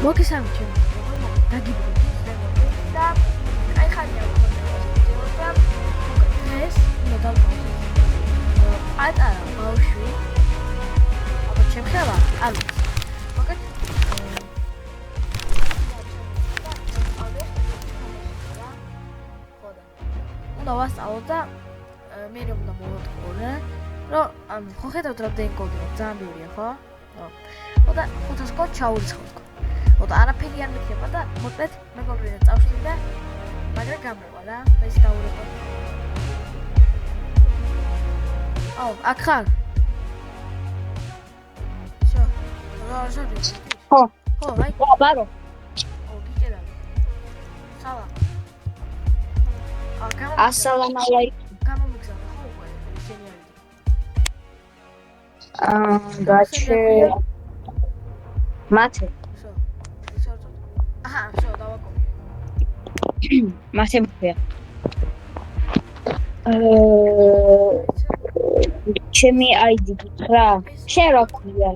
მოგესალმებით ჩემი დაგიბრუნდი და აი ხანია და დღეს უნდა დავყოთ პატარა ბავშვი აბა ჩემ ხელა არ მოგეთ უნდა ვასწავლო და მე რომ უნდა მოვატყორე რომ ხო ხედავთ რამდენი კოდი ძალიან ბევრია ხო? და 500 კოდ ჩაურიცხავთ. და არაფერი არ მიქნება და მოკლედ მეგობრებთან წავშლი და მაგრამ გამევა რა და ის დაურეკო. აუ, აქ ხარ? შო. ხო, აი. ბარო. გიჭერა. სალა. ასალამ ალაიკუმ. გამომიგზავნა ხო უკვე ისინი არის. გაჩე მათე აჰა, შო, დავაკობი. მათე მქვია. ჩემი ID გითხრა? შენ რა ქვია?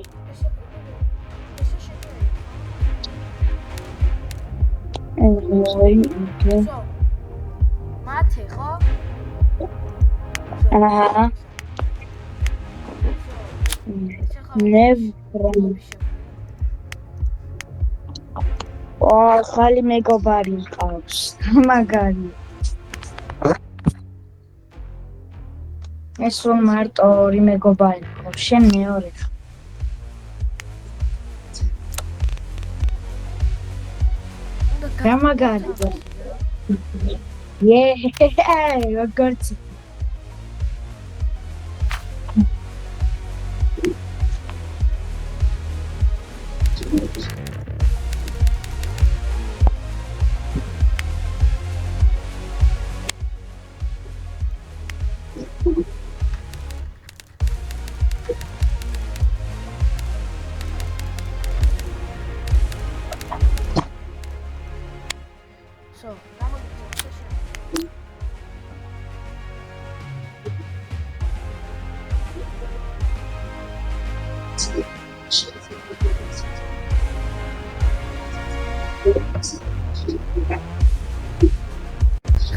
მათე ხო? აჰა. ნევრა. ხალი მეგობარი მყავს. მაგარი. ეს რომ მარტო ორი მეგობარი მყავს, შენ მეორე. რა მაგარია. როგორც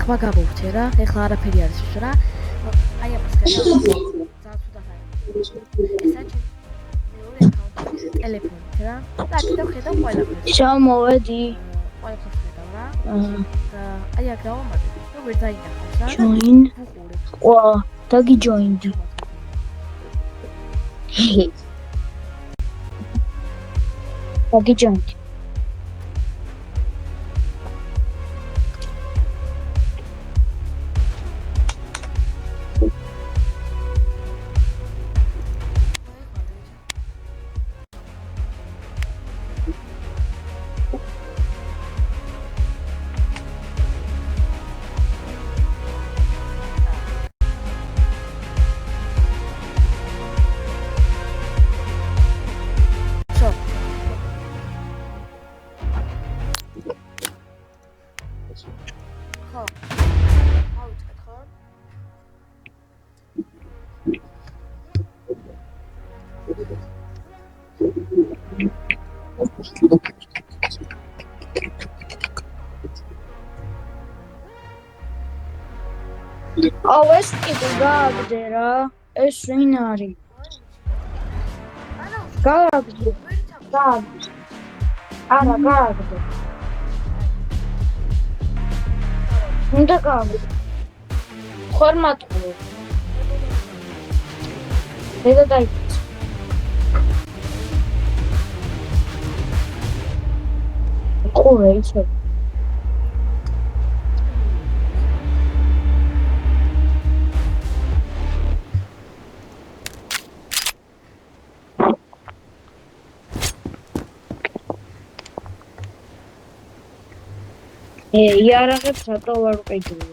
ხმა გავუხდე რა, ეხლა არაფერი არის ის რა. აი ამას ხედავ. ძალიან ცუდად არის. ესა მეორე აკაუნტი ტელეფონით რა. და კიდევ ხედავ ყველაფერს. ჩამოვედი. ყველაფერს ხედავ რა. და აი აქ დავამატე. როგორ დაინახავს რა? Join. ვა, დაგიჯოინდი. დაგიჯოინდი. ეს ტიპი გააგდე რა. ეს ვინ არის? გააგდე. არა, გააგდე. უნდა გააგდე. ფორმატული. დედა დაიწყო. ყურე ისე. იარაღებს რატო ვარ ვყიდული?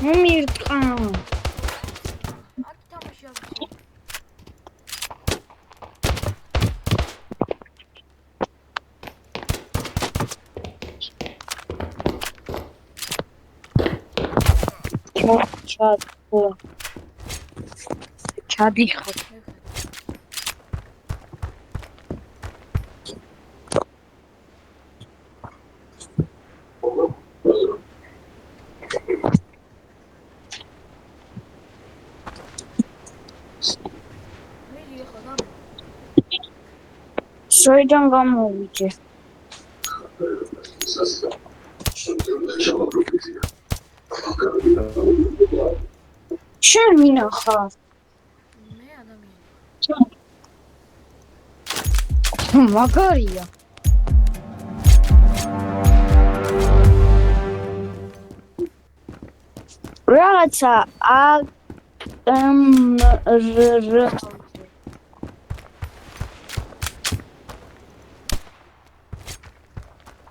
ნუ მირტყა. ჩადიხარ. შოიდან გამოვიჯე. შენ ვინა ხარ? მე ადამიანი. მაგარია. რაღაცა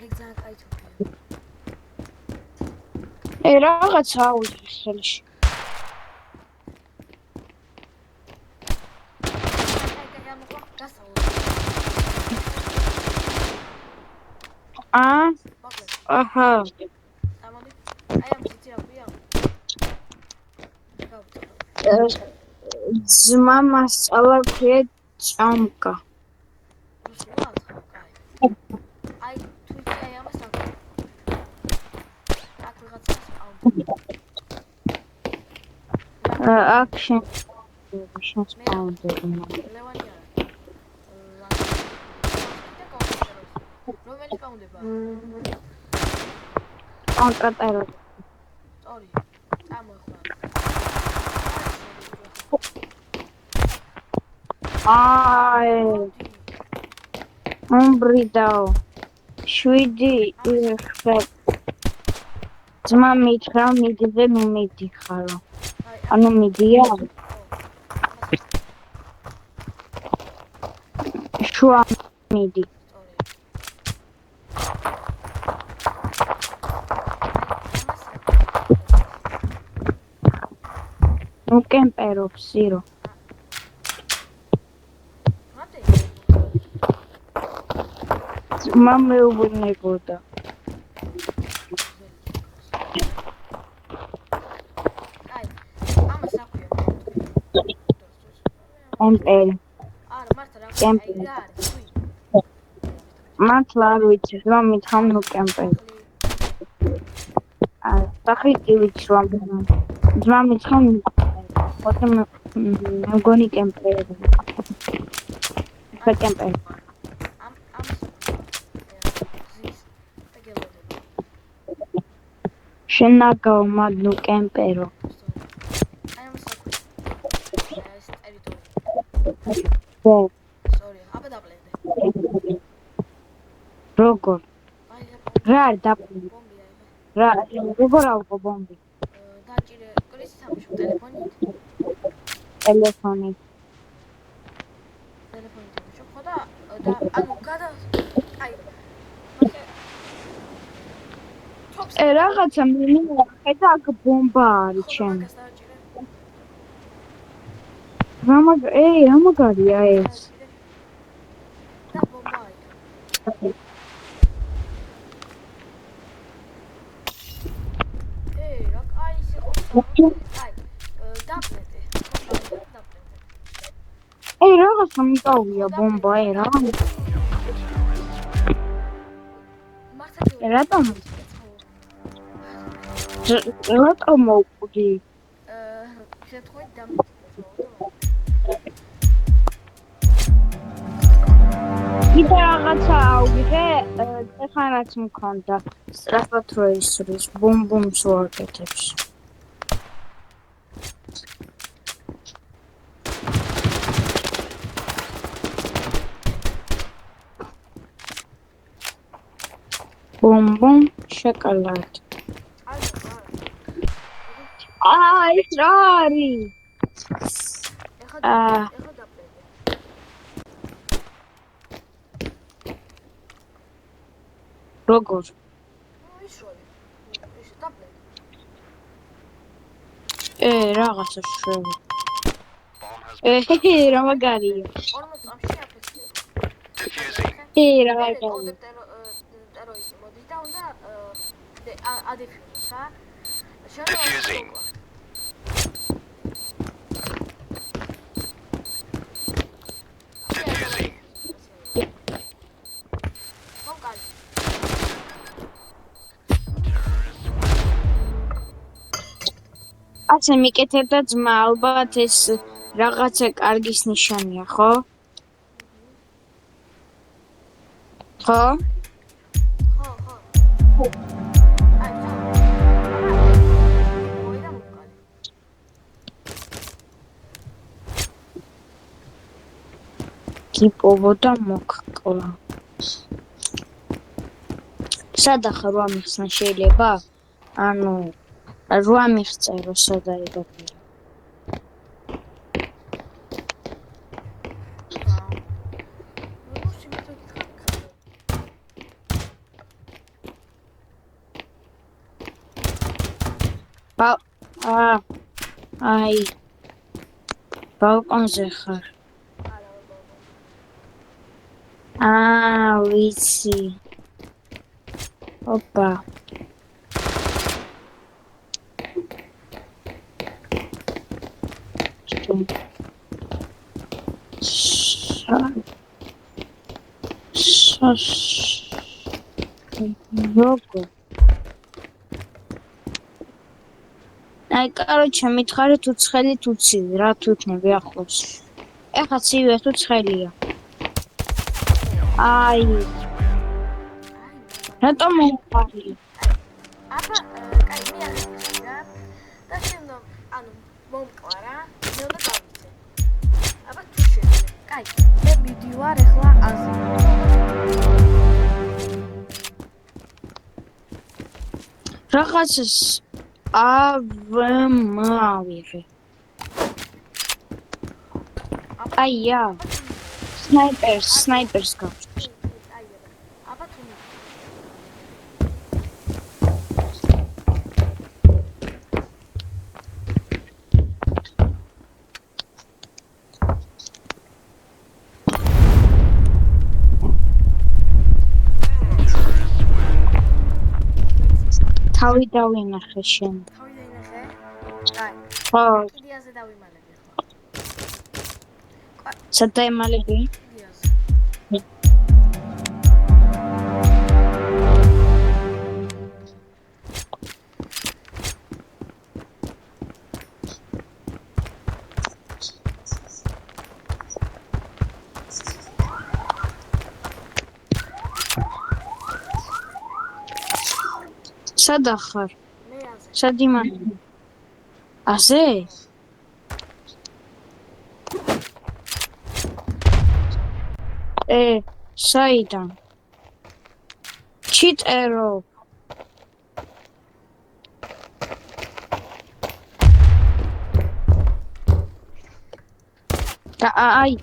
ეგზაკ აიჩოქია. რაღაცა აუძვის ხელში. აი ამოყვა გასაულ. მოკლედ. აჰა. ამოდი. აი ამ ციცი რა ქვია? გავწევ. ძმა მასწავლა ქვია ჭამკა. რუსულად? კაი. აი თუ იცი აი ამას რა ქვია? აქ ვიღაცას აუდი. აქ შენ სპაუნდერი. ლევანი არა. რომელი პაუნდება? კონტრატარო. სწორი. წამოეხლა. აი. უმბრიდაო. 7 იხებ. ძმა მითხრა მიდიზე მიმიდიხარო. ანუ მიდია? შუა მიდი. ნუ კემპერობს სირო. ძმა მეუბნებოდა. კემპერი. არა, მართლა რა ქვია? აი რა არის? მართლა არ ვიცი, რომ მითხარ ნუ კემპერი. სახი კი ვიცი რომ ძმა მითხარ ნუ ხოთე მეგონი კემპერი. კემპერი. შენაგაო მადნუ კემპერო. აი ამას რა ქვია? ეს ტერიტორია. Sorry, აბა დაპლენდე. როგორ? აი რა არის დაპლენდე? ბომბია ეხა. რა როგორ ავყო ბომბი? დაჭირე კრისი სამშობ ტელეფონით. ტელეფონი. ტელეფონით სამშობ ხო და ანუ გადა აი რაღაცა მინიმუმ ხედა აქ ბომბა არის ჩემ. რა მაგარია ეს. და ბომბა არის. რა კაი ისე ხო? აი დაპლეტე. რაღაცა მიტოვია ბომბა რა. რატომ? რატომ მოვკვდი? შეთხოვეთ დამწვავ. კიდე რაღაცა აუღე, ეხლა რაც მქონდა. სწრაფად რო ისრის, ბუმბუმს ვაკეთებს. ბუმბუმ შოკოლად. ეს რა არის? ეხლა დაპლენდე. როგორ? ისროლი. ეს დაპლენდე. რაღაცა შველი. რა მაგარია. 40 წამში აფეთქება. რა მაგარია. ტერორისტი მოდის და უნდა ადეფიუზოს რა. Diffusing. ასე მიკეთებდა ძმა, ალბათ ეს რაღაცა კარგის ნიშანია, ხო? ხო? ხო. აი, მოიდა მოკალი. გიპოვოდა მოკკლა. სადა ხარ 8 მიხსნა შეიძლება? ანუ 8 მიხწერო სადა იდაფერა. ну სიმეთო გიქხარ. აი. ბალკონზე ხარ. ვიცი. ოპა. როგორ? აი, короче, მითხარი თუ ცხელი თუ ცივი, რა თვითნები ახლოს. ეხა ცივი თუ ცხელია. აი. რატომ მომხარი? აბა, კაი, მე აღიქვი რა. და შემდგომ, ანუ მომკლა რა, მე უნდა გავიცე. აბა თუ შეიძლება. კაი, მე მიდივარ ახლა აზე. რაღაცას ავმავიღე. აია. სნაიპერს გავჭირს. აბა თუ თავი დავინახე შენ. თავი დაინახე? კაი. ხო, კიდიაზე დავიმალები ახლა. სად დაიმალები? კიდიაზე. სადა ხარ? მე აზე. სად იმალები? აზე? საიდან? ჩიტერო. აი.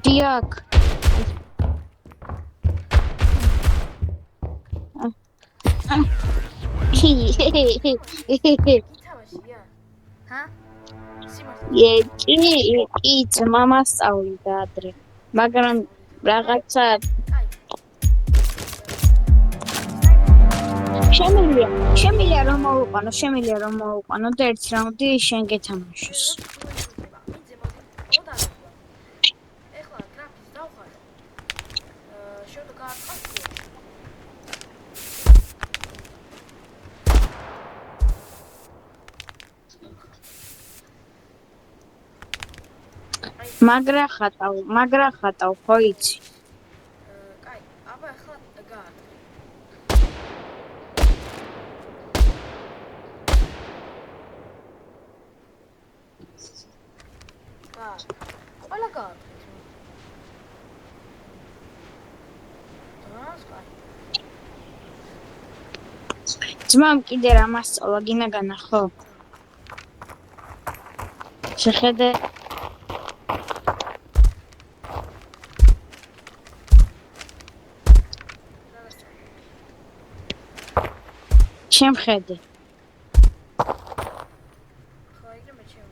დიაკ. ითამაშია? ჰა? სიმართლე. კი, მამა სწავლიდა ადრე. მაგრამ რაღაცა შემიძლია რომ მოვუყანო და ერთ რაუნდი შენ გეთამაშოს. ეხლა გრაფის დავხარე. შევდო გააკეთე. მაგრა ხატავ, ხო იცი? კაი, აბა ახლა გააკეთე. ყველა გააკეთე. ძმამ კიდე რა მასწავლა გინაგანა ხო? შეხედე შემხედე ხო იგრე მე ჩემ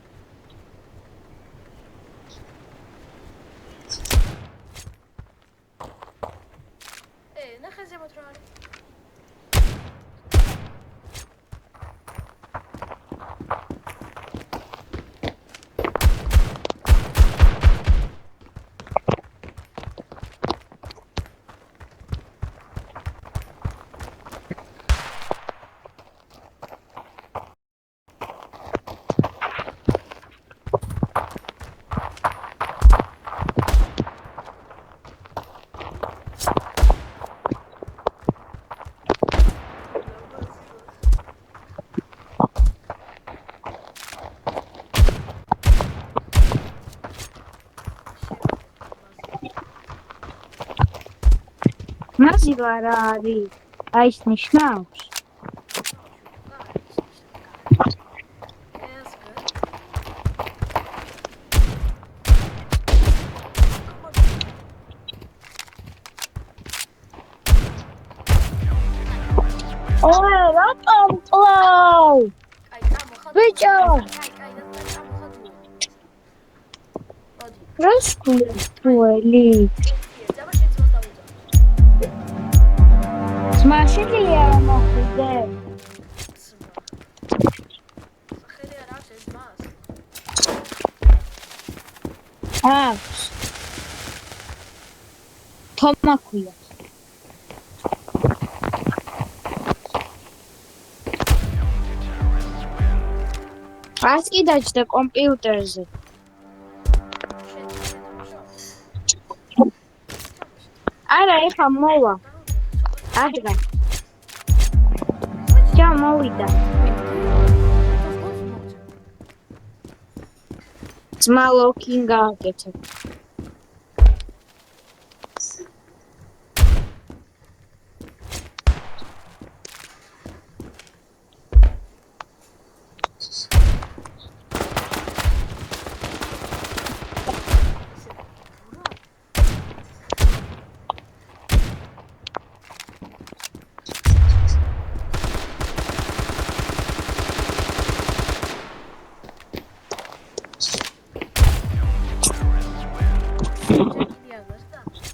ნახე ზემოთ რა არის მაზილა რა არის? აი ეს ნიშნავს? Yes, good. ოე, რატომ კლავ? კაი, წამოხატ. ბიჭო. კაი, და წამოხატ. მოდი. რას გული? უელი. ძაბა შეცვალ დავუძა. ძმა შეგიძლია რომ მოხვიდე? სახელი არ აქვს ეს ძმას? აქვს. თომა ქვია. არც კი დაჭდა კომპიუტერზე. არა, ეხა მოვა. ადრე. ჯა მოვიდა. ძმა ლოკინ გააკეთა.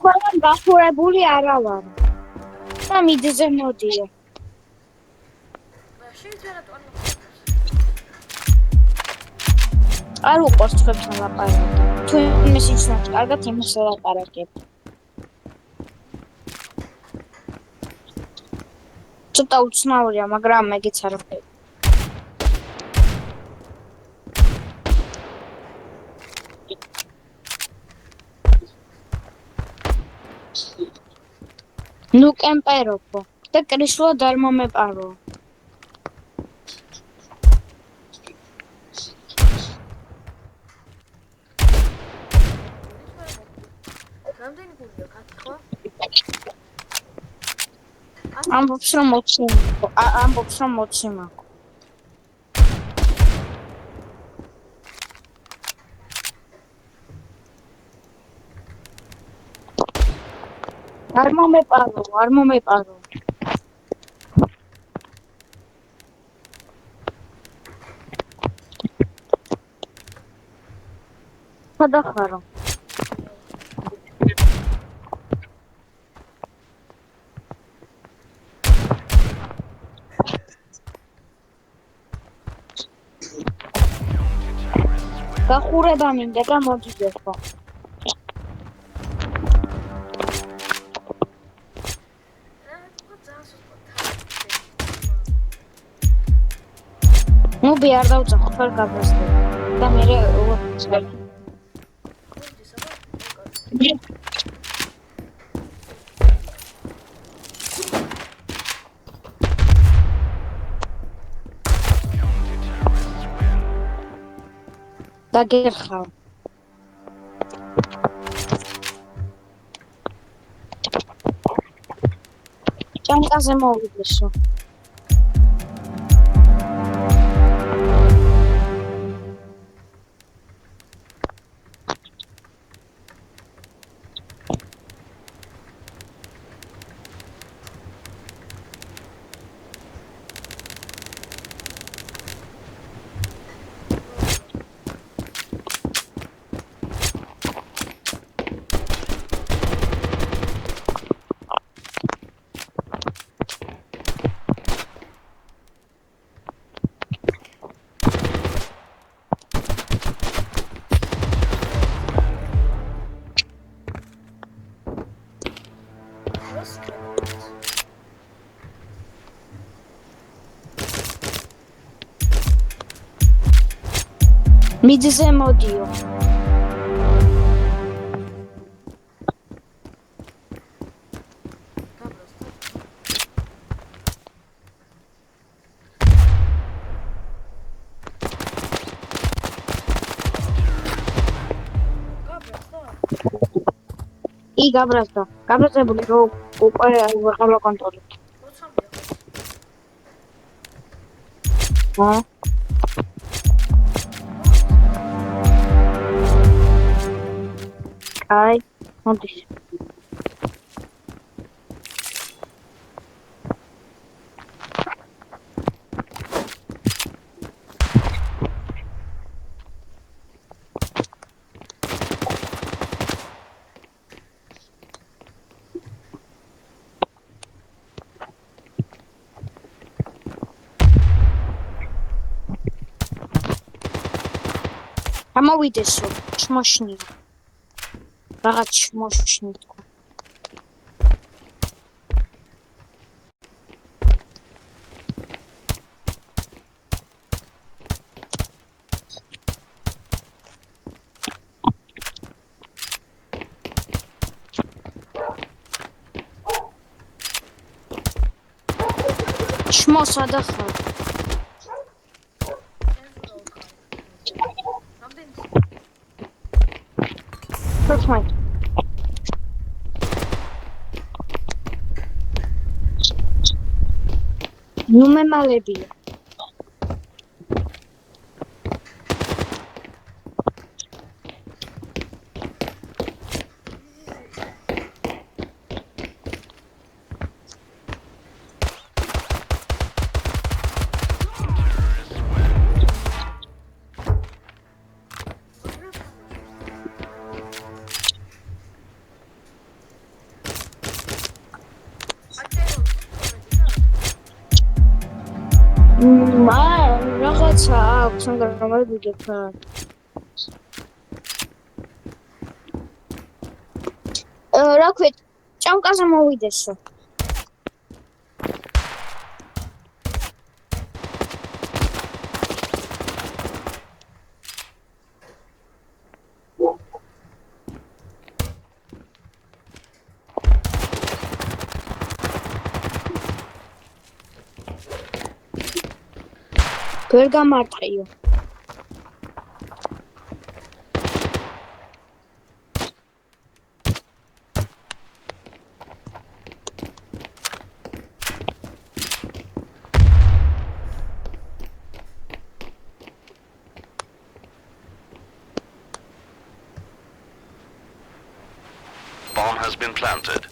ყველამ გახურებული არა ვარ. და მიდზე მოდიო. არ უყურს თქვენთან ლაპარაკი. თუ იმის იცნობთ, კარგად იმას ლაპარაკებ. ცოტა უცნაურია, მაგრამ მეგეც არაფერი. ნუ კემპერობო და კრისლად არ მომეპარო. რამდენი გულია კაცი ხო? ამბობს რომ 20 ამბობს რომ 20 მაქვს. არ მომეპარო. გადახარო. გახურება მინდა და მოდიდეხო. ნუ ბიარ დავწახო ხარ გაბრასდე და მე უცხო. დაგერხავ. ჭანკაზე მოვიდესო. მიდზე მოდიო. კი გაბრაზდა. გაბრძებული რომ უკვე ვეღარ ვაკონტროლებთ. როცამდე ხო? ჰა? აი, მოდის. გამოვიდესო, ჩმოშნი. რაღაც ჩმოშნი თქვა. ჩმო სადა ხარ? რამდენი? 15. ნუ მემალებია. რაღაცა აქვს, მაგრამ გამოვიდეთ. რა ქვია, ჭამკაზე მოვიდესო. ვერ გამარტყიო. Bomb has been planted.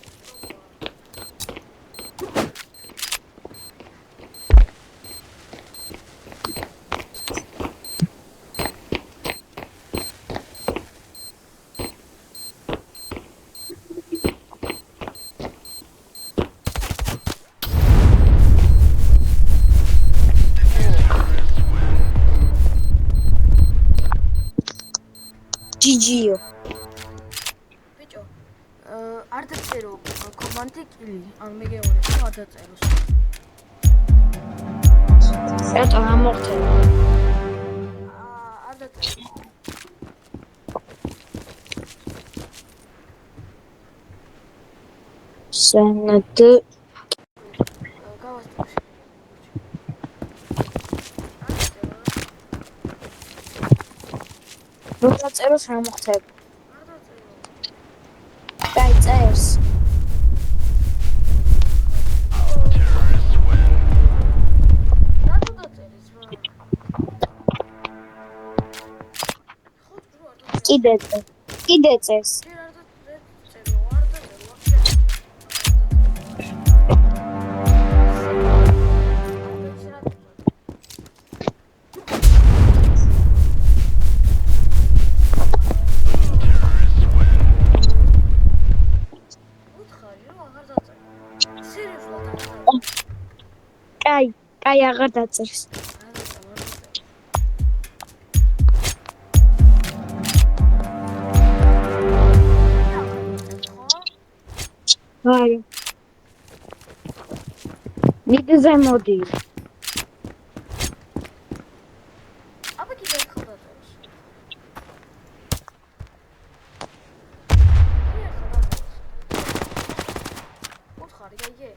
GG-ო. ბიჭო, არ დაწერო კომანდი კილი, ან მე გეუბნები, რომ არ დაწეროს. ეტო ამორთე. არ დაწერო. სენდ გავასწრებ. რო დაწეროს რა მოხდება? არ დაწერო. კაი წერს. რატო დაწერის რა? ხო, ჯრო არ დაწერო. კიდე წერს. ჯერ არ დაწერო, არ დაწერო, ვაფშე. კაი აღარ დაწერს. ვაი. მიდზე მოდი. აბა კიდე ერთხელ დაწეროს. უთხარი, გაიგე?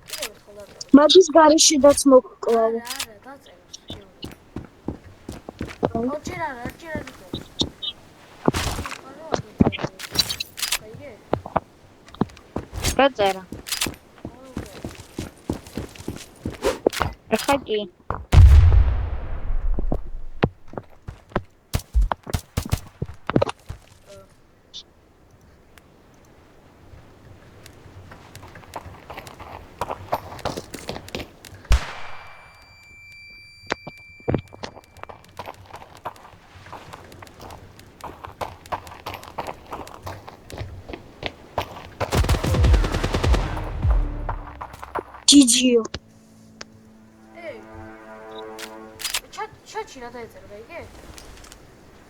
კიდე ერთხელ დაწეროს. მაგის გარშედაც მოგკლავ. არა, დაწეროს. ოჩერ არა, ჯერ არ დაწეროს. გაიგე? რა წერა? ეხლა კი. ჯიჯიო. ჩატში რა დაეწერა, გაიგე?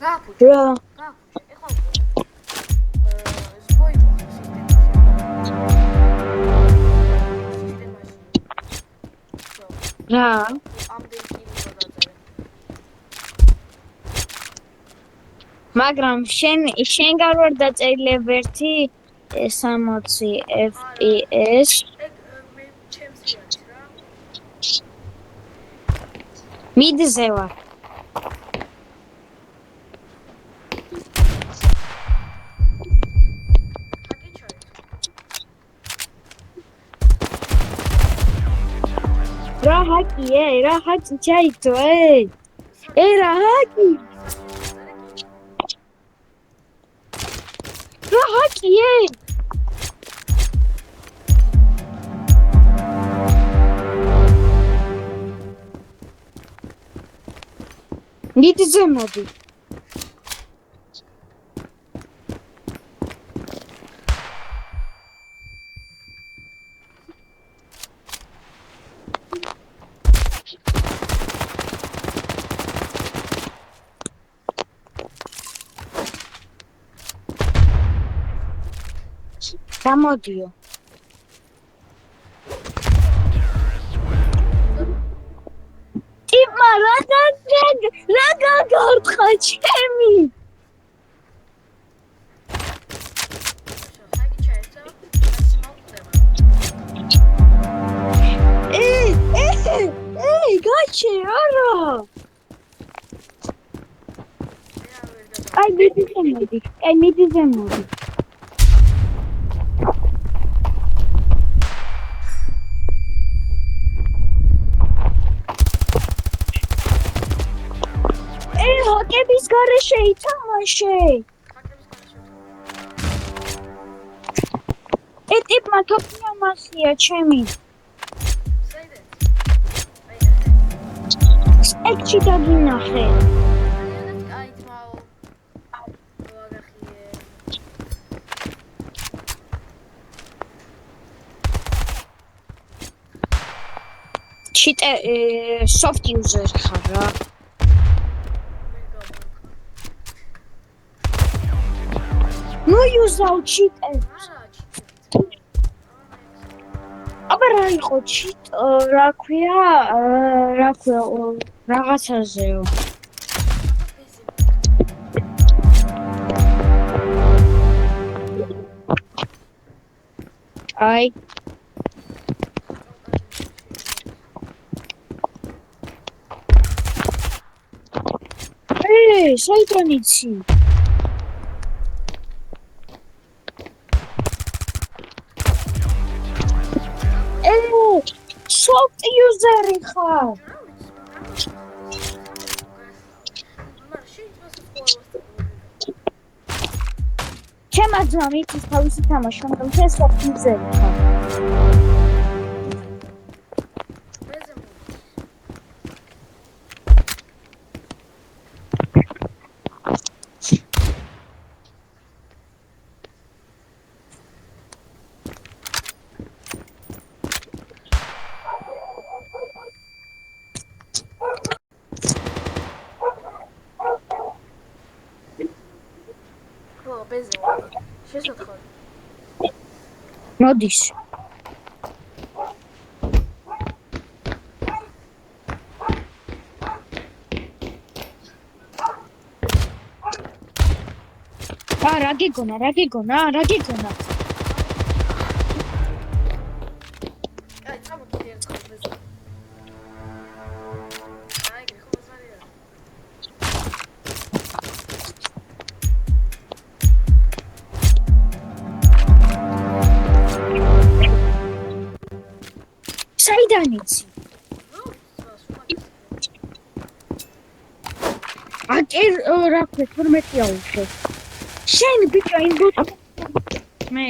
გააფუჭე. რა? გააფუჭე. ეხლა ზბოი მოხდა სისტემაში. რა? ამდენ კილო დაწერე. მაგრამ შენ გავარ დაწერილებ 1.60 FPS. ეგ მე ჩემს არის რა. მიდზე ვარ. რა ჰაკია? რა ჰაკი ჩაითო? რა ჰაკი? რა ჰაკია? მიდზე მოდი. გამოდიო. ტიპმა რა გაგორთხა ჩემი? გაჩე არა. აი მიდზე მოდი. ჰაკების გარეშე ითამაშე. ტიპმა თოფია მასია ჩემი. ეკჩი დაგინახე. ჩიტე soft user ხარ რა. ნუ იუზავ ჩიტებს. აბა რა იყო ჩიტ რა ქვია რაღაცაზეო. აი საიდან იცი? soft user ხარ. ჩემმა ძმამ იცის თავისი თამაში, მაგრამ შენ soft user ხარ. მოდის. რა გიგონა? აი, წამოდი ერთ ხოლმე. აი, გიხო ზარია. ვინიდან იცი? აკერ რა ქვია 12 აუხე. შენ ბიჭო იმ მე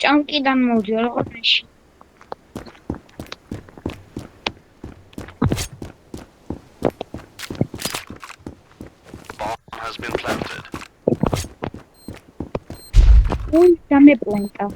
ჭამკიდან მოვდიო როგორ მეში. Bomb has been planted. ой, დამეპლანტა.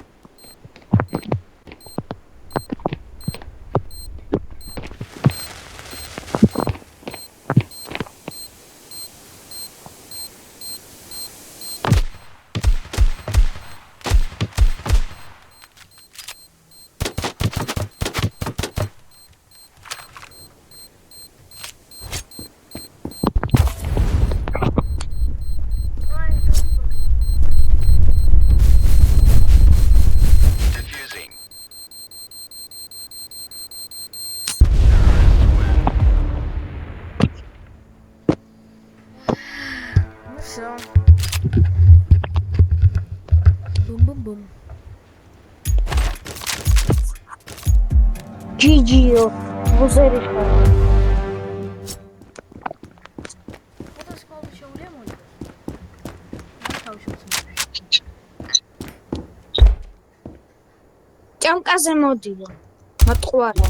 Defusing. Ну все. Бум-бум-бум. ჯიჯიო მოზერი ხარ. Όταν σκότω შეუძლია მოიწევს. მას თავში უცნობია. ჭამკაზე მოდიო. მატყუარა.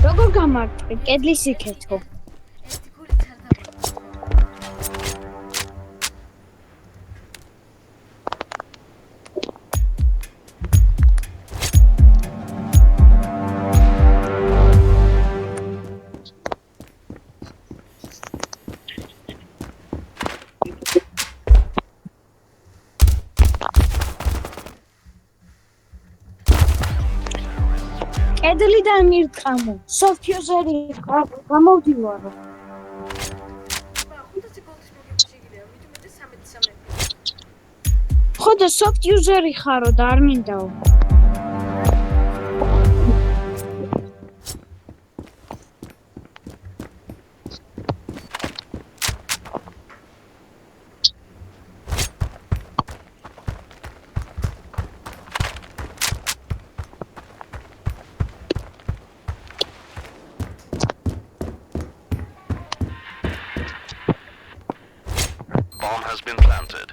როგორ გამარტყი? კედლის იქეთო. ერთი გული ჩარდაბა. კედლიდან მირტყამო. სოფიოზერი გამოვდივარო. ხუთასი გოლდის მოგება შეგიძლია, მით უმეტეს 13. ხო და soft user-ი ხარო და არ მინდაო. Bomb has been planted.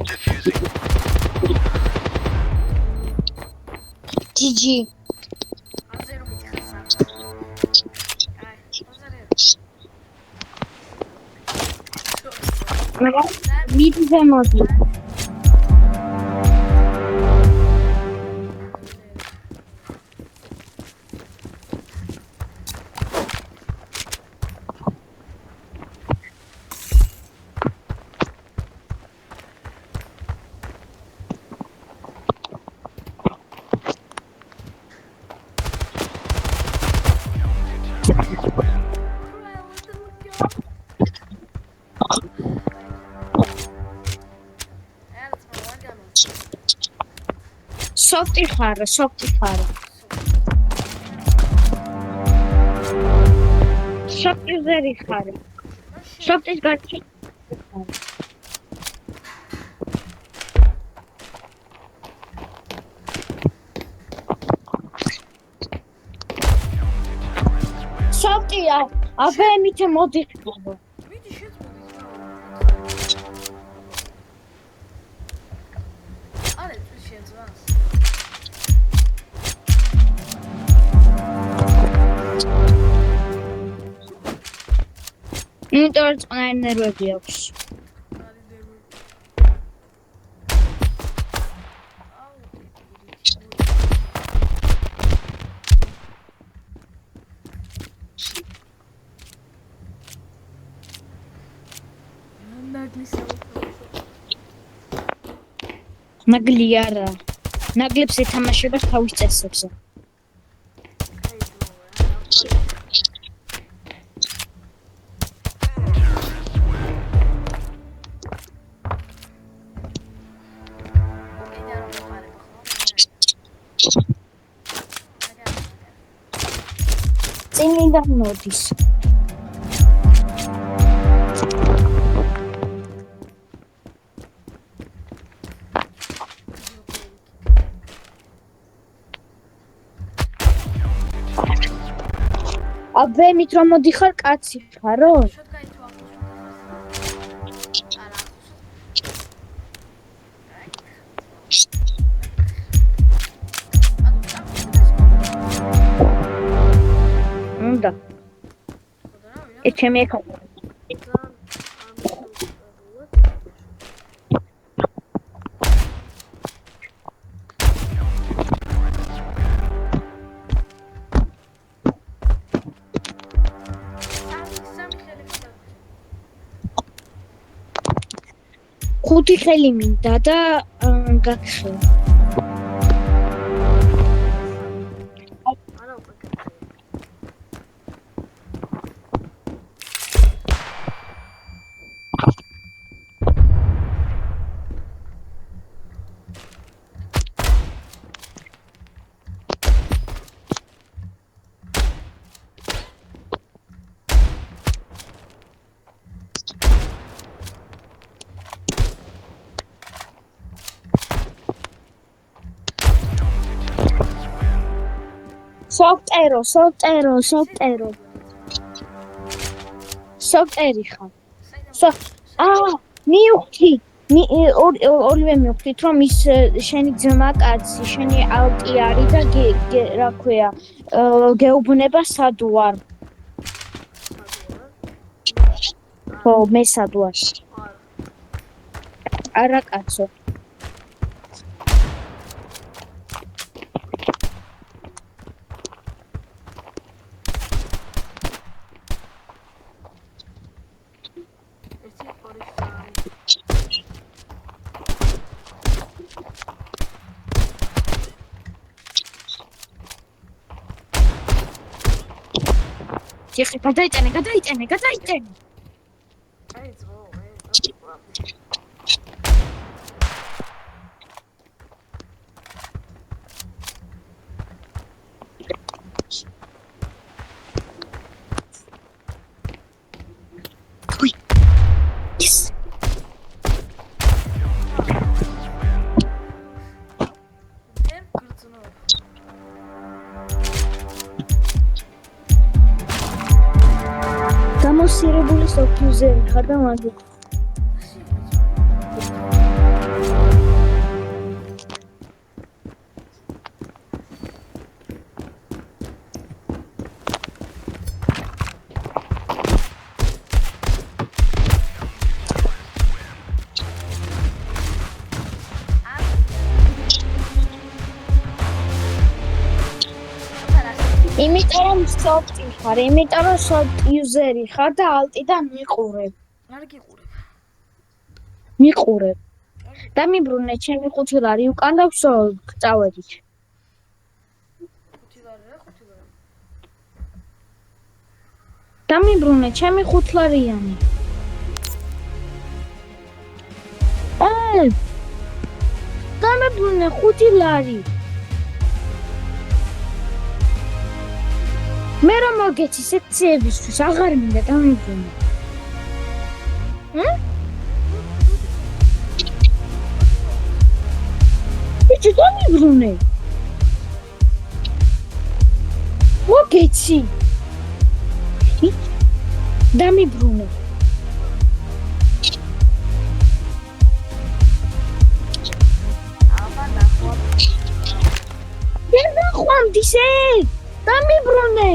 Defusing. ჯიჯი. აზე რომ მითხასა. აი, ოზარე. მიდზე მოდი. Soft ხარო, soft ხარო. Soft user ხარო. Soft-ის გაჩი. Soft-ია, აბე მითე მოდიხბო. მიდი შეწმოდი. არა, თუ შეძვას. იმიტომ რომ წყნარი ნერვები აქვს. ნაგლი არა. ნაგლებს ეთამაშება თავის წესებზე. წინიდან მოდის. აბე მით რომ მოდიხარ კაცი ხარო? უნდა. ჩემი ეკა. ხუთი ხელი მინდა და გაგხელ. სოფტერი ხარ. მივხვდი. ორივე მივხვდით რომ ის შენი ძმა კაცი, შენი ალტი არის და რა ქვია, გეუბნება სად ვარ. ხო, მე სად ვარ. არა კაცო. ეხლა გადაიტანე. გამოსირებული სოფიუზერი ხარ და მაგ იმიტომ რომ soft user-ი ხარ და ალტიდან მიყურებ. არ გიყურებ. მიყურებ. დამიბრუნე ჩემი 5 ლარი უკან და წავედით. 5 ლარი რა, 5 ლარი. დამიბრუნე ჩემი 5 ლარიანი. დამიბრუნე 5 ლარი. მე რომ მოგეცი სექციებისთვის აღარ მინდა დამიბრუნე. ბიჭი დამიბრუნე. მოგეცი. დამიბრუნე. აბა ნახო. ვერ ნახვამდის დამიბრუნე.